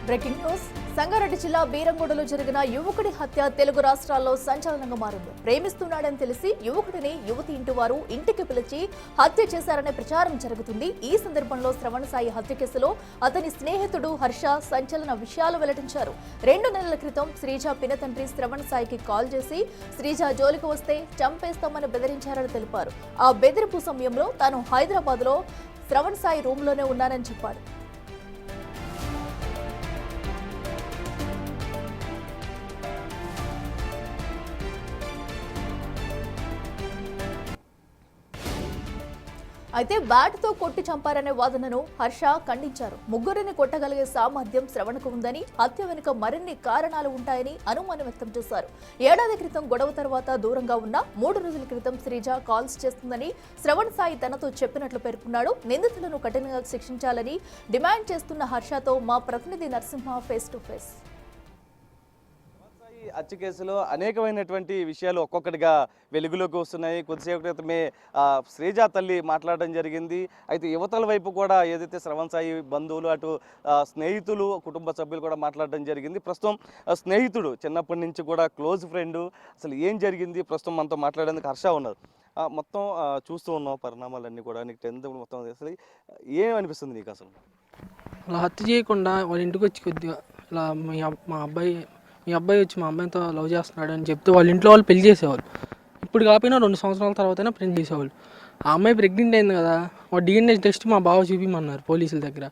Breaking news. Sangareddy జిల్లా బీరంగూడలో జరిగిన యువకుడి హత్య తెలుగు రాష్ట్రాల్లో సంచలనంగా మారింది. ప్రేమిస్తున్నాడని తెలిసి యువకుడిని యువతి ఇంటి వారు ఇంటికి పిలిచి హత్య చేశారనే ప్రచారం జరుగుతుంది. ఈ సందర్భంలో శ్రవణ్ సాయి హత్య కేసులో అతని స్నేహితుడు హర్ష సంచలన విషయాలు వెల్లడించారు. 2 నెలల క్రితం శ్రీజ పినతండ్రి శ్రవణ్ సాయికి కాల్ చేసి శ్రీజ జోలికి వస్తే చంపేస్తామని బెదిరించారని తెలిపారు. ఆ బెదిరింపు సమయంలో తాను హైదరాబాద్ లో శ్రవణ్ సాయి రూమ్ లోనే ఉన్నానని చెప్పాడు. అయితే బ్యాట్తో కొట్టి చంపారనే వాదనను హర్ష ఖండించారు. ముగ్గురిని కొట్టగలిగే సామర్థ్యం శ్రవణ్కు ఉందని, హత్య వెనుక మరిన్ని కారణాలు ఉంటాయని అనుమానం వ్యక్తం చేశారు. ఏడాది క్రితం గొడవ తర్వాత దూరంగా ఉన్న 3 రోజుల క్రితం శ్రీజ కాల్స్ చేస్తుందని శ్రవణ్ సాయి తనతో చెప్పినట్లు పేర్కొన్నాడు. నిందితులను కఠినంగా శిక్షించాలని డిమాండ్ చేస్తున్న హర్షతో మా ప్రతినిధి నరసింహ ఫేస్ టు ఫేస్. హత్య కేసులో అనేకమైనటువంటి విషయాలు ఒక్కొక్కటిగా వెలుగులోకి వస్తున్నాయి. కొద్దిసేపు క్రితమే శ్రీజ తల్లి మాట్లాడడం జరిగింది. అయితే యువతల వైపు కూడా ఏదైతే శ్రవణ్ సాయి బంధువులు అటు స్నేహితులు కుటుంబ సభ్యులు కూడా మాట్లాడడం జరిగింది. ప్రస్తుతం స్నేహితుడు చిన్నప్పటి నుంచి కూడా క్లోజ్ ఫ్రెండ్, అసలు ఏం జరిగింది ప్రస్తుతం మనతో మాట్లాడేందుకు హర్ష ఉన్నారు. మొత్తం చూస్తూ ఉన్నాం పరిణామాలన్నీ కూడా. నీకు 10th మొత్తం అసలు ఏమనిపిస్తుంది నీకు? అసలు అలా హత్య చేయకుండా వాళ్ళ ఇంటికి వచ్చి కొద్దిగా ఇలా మీ అబ్బాయి వచ్చి మా అమ్మాయితో లవ్ చేస్తున్నాడు అని చెప్తే వాళ్ళ ఇంట్లో వాళ్ళు పెళ్లి చేసేవాళ్ళు. ఇప్పుడు కాకపోయినా 2 సంవత్సరాల తర్వాతైనా పెళ్లి చేసేవాళ్ళు. ఆ అమ్మాయి ప్రెగ్నెంట్ అయింది కదా, వాడు DNA టెస్ట్ మా బావ చూపించమన్నారు పోలీసుల దగ్గర.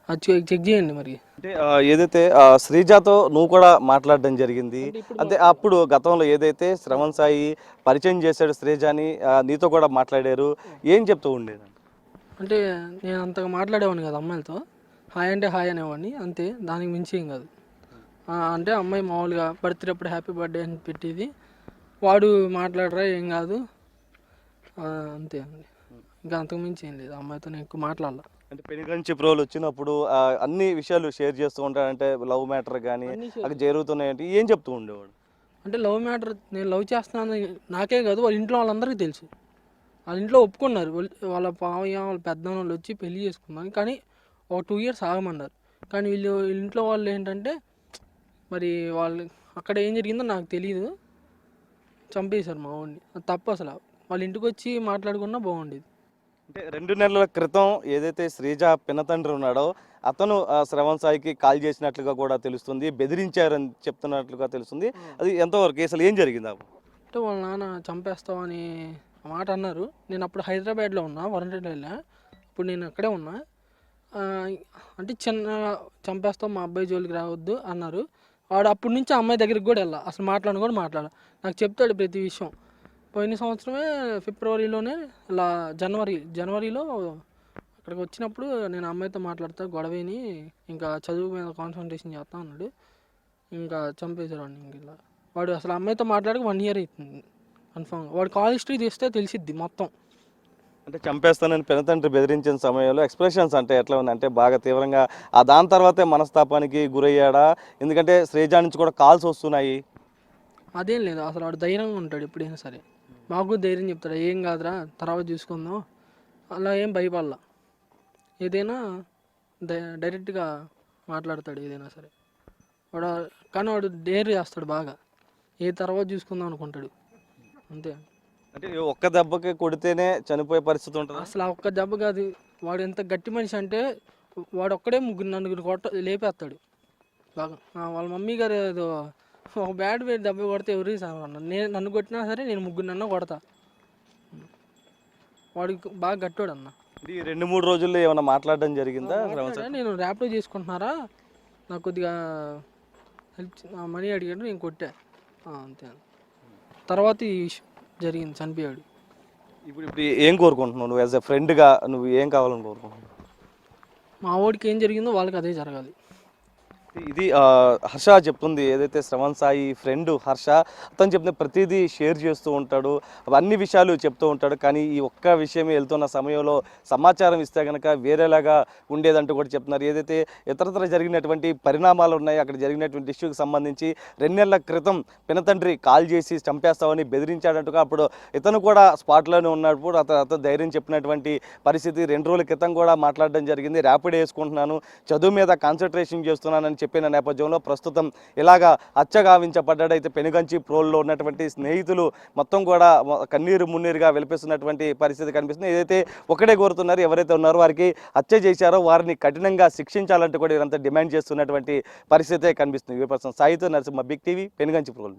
అది చెక్ చేయండి. మరి అంటే ఏదైతే శ్రీజాతో నువ్వు కూడా మాట్లాడడం జరిగింది, అంటే అప్పుడు గతంలో ఏదైతే శ్రవణ్ సాయి పరిచయం చేశాడు శ్రీజాని, నీతో కూడా మాట్లాడారు, ఏం చెప్తూ ఉండేది? అంటే నేను అంతగా మాట్లాడేవాడిని కదా అమ్మాయిలతో. హాయ్ అంటే హాయ్ అనేవాడిని అంతే, దానికి మించి ఏం కాదు. అంటే అమ్మాయి మామూలుగా బర్త్డే అప్పుడు హ్యాపీ బర్త్డే అని పెట్టేది, వాడు మాట్లాడరా ఏం కాదు అంతే అండి. ఇంకా అంతకు మించి ఏం లేదు. అమ్మాయితో నేను ఎక్కువ మాట్లాడాల. అంటే పెళ్లి రోజులు వచ్చినప్పుడు అన్ని విషయాలు షేర్ చేస్తూ ఉంటాడు, అంటే లవ్ మ్యాటర్ కానీ అక్కడ జరుగుతున్నాయంటే ఏం చెప్తూ ఉండేవాడు? అంటే లవ్ మ్యాటర్, నేను లవ్ చేస్తున్నాను నాకే కాదు వాళ్ళ ఇంట్లో వాళ్ళందరికీ తెలుసు. వాళ్ళ ఇంట్లో ఒప్పుకున్నారు. వాళ్ళ పావయ్య వాళ్ళ పెద్దవాళ్ళు వచ్చి పెళ్లి చేసుకున్నాను, కానీ ఒక 2 years ఆగమన్నారు. కానీ వీళ్ళు ఇంట్లో వాళ్ళు ఏంటంటే మరి వాళ్ళు అక్కడ ఏం జరిగిందో నాకు తెలియదు, చంపేశారు మా వాడిని. అది తప్పు. అసలు వాళ్ళ ఇంటికి వచ్చి మాట్లాడుకున్నా బాగుండేది. అంటే 2 నెలల క్రితం ఏదైతే శ్రీజ పినతండ్రి ఉన్నాడో అతను శ్రవణ్ సాయికి కాల్ చేసినట్లుగా కూడా తెలుస్తుంది, బెదిరించారని చెప్తున్నట్లుగా తెలుస్తుంది. అది ఎంతవరకు అసలు ఏం జరిగింది? అంటే వాళ్ళ నాన్న చంపేస్తామని మాట అన్నారు. నేను అప్పుడు హైదరాబాద్లో ఉన్నా, వరంగల్ వెళ్ళా. ఇప్పుడు నేను అక్కడే ఉన్నా. అంటే చిన్న చంపేస్తాం, మా అబ్బాయి జోలికి రావద్దు అన్నారు. వాడు అప్పటి నుంచి ఆ అమ్మాయి దగ్గరికి కూడా వెళ్ళా, అసలు కూడా మాట్లాడ. నాకు చెప్తాడు ప్రతి విషయం. పోయిన సంవత్సరమే ఫిబ్రవరిలోనే ఇలా జనవరిలో అక్కడికి వచ్చినప్పుడు నేను అమ్మాయితో మాట్లాడతా, గొడవేని ఇంకా చదువు మీద కాన్సన్ట్రేషన్ చేస్తా అన్నాడు. ఇంకా చంపేశారు వాడిని. ఇంక ఇలా వాడు అసలు అమ్మాయితో మాట్లాడక 1 year అవుతుంది కన్ఫామ్గా. వాడు కాల్ హిస్టరీ తీస్తే తెలిసిద్ది మొత్తం. అంటే చంపేస్తానని పినతండ్రి బెదిరించిన సమయంలో ఎక్స్ప్రెషన్స్ అంటే ఎట్లా ఉంది? అంటే బాగా తీవ్రంగా దాని తర్వాతే మనస్తాపానికి గురయ్యాడా? ఎందుకంటే శ్రీజా నుంచి కూడా కాల్స్ వస్తున్నాయి. అదేం లేదు, అసలు వాడు ధైర్యంగా ఉంటాడు ఎప్పుడైనా సరే. మాకు ధైర్యం చెప్తాడు, ఏం కాదురా తర్వాత చూసుకుందాం, అలా ఏం భయపడలా. ఏదైనా డైరెక్ట్గా మాట్లాడతాడు ఏదైనా సరే వాడు. కానీ వాడు డేర్ చేస్తాడు బాగా, ఏ తర్వాత చూసుకుందాం అనుకుంటాడు అంతే. అంటే ఒక్క దెబ్బకి కొడితేనే చనిపోయే పరిస్థితి ఉంటుంది? అసలు ఆ ఒక్క దెబ్బ కాదు, వాడు ఎంత గట్టి మనిషి అంటే వాడు ఒక్కడే 3-4 లేపేస్తాడు బాగా. వాళ్ళ మమ్మీ గారు ఏదో ఒక బ్యాట్ దెబ్బ కొడితే ఎవరు నన్ను కొట్టినా సరే నేను 3 కొడతా. వాడికి బాగా గట్టాడు అన్న. ఈ 2-3 రోజుల్లో ఏమైనా మాట్లాడడం జరిగిందా? నేను ర్యాపిడో చేసుకుంటున్నారా, నాకు కొద్దిగా హెల్ప్ మనీ అడిగాడు, నేను కొట్టా అంతే. తర్వాత ఈ జరిగింది, చనిపోయాడు. ఇప్పుడు ఏం కోరుకుంటున్నావు నువ్వు? యాజ్ ఎ ఫ్రెండ్గా నువ్వు ఏం కావాలని కోరుకుంటున్నావు? మా వాడికి ఏం జరిగిందో వాళ్ళకి అదే జరగాలి. ఇది హర్ష చెప్తుంది, ఏదైతే శ్రవణ్ సాయి ఫ్రెండ్ హర్ష, అతను చెప్పిన ప్రతిదీ షేర్ చేస్తూ ఉంటాడు, అన్ని విషయాలు చెప్తూ ఉంటాడు. కానీ ఈ ఒక్క విషయమే వెళ్తున్న సమయంలో సమాచారం ఇస్తే కనుక వేరేలాగా ఉండేదంటూ కూడా చెప్తున్నారు. ఏదైతే ఇతరత్ర జరిగినటువంటి పరిణామాలు ఉన్నాయి, అక్కడ జరిగినటువంటి ఇష్యూకి సంబంధించి 2 నెలల క్రితం పినతండ్రి కాల్ చేసి చంపేస్తామని బెదిరించాడంటుగా. అప్పుడు ఇతను కూడా స్పాట్లోనే ఉన్నప్పుడు అతను ధైర్యం చెప్పినటువంటి పరిస్థితి. 2 రోజుల క్రితం కూడా మాట్లాడడం జరిగింది, ర్యాపిడ్ వేసుకుంటున్నాను, చదువు మీద కాన్సన్ట్రేషన్ చేస్తున్నానని చెప్పిన నేపథ్యంలో ప్రస్తుతం ఇలాగా హత్యగావించబడ్డాడు. అయితే పెనుగంచి ప్రోల్లో ఉన్నటువంటి స్నేహితులు మొత్తం కూడా కన్నీరు మున్నీరుగా వెలిపిస్తున్నటువంటి పరిస్థితి కనిపిస్తుంది. ఏదైతే ఒకటే కోరుతున్నారు, ఎవరైతే ఉన్నారో వారికి హత్య చేశారో వారిని కఠినంగా శిక్షించాలంటూ కూడా వీరంతా డిమాండ్ చేస్తున్నటువంటి పరిస్థితే కనిపిస్తుంది. సాయితో నరసింహ, బిగ్ టీవీ, పెనుగంచి ప్రోల్.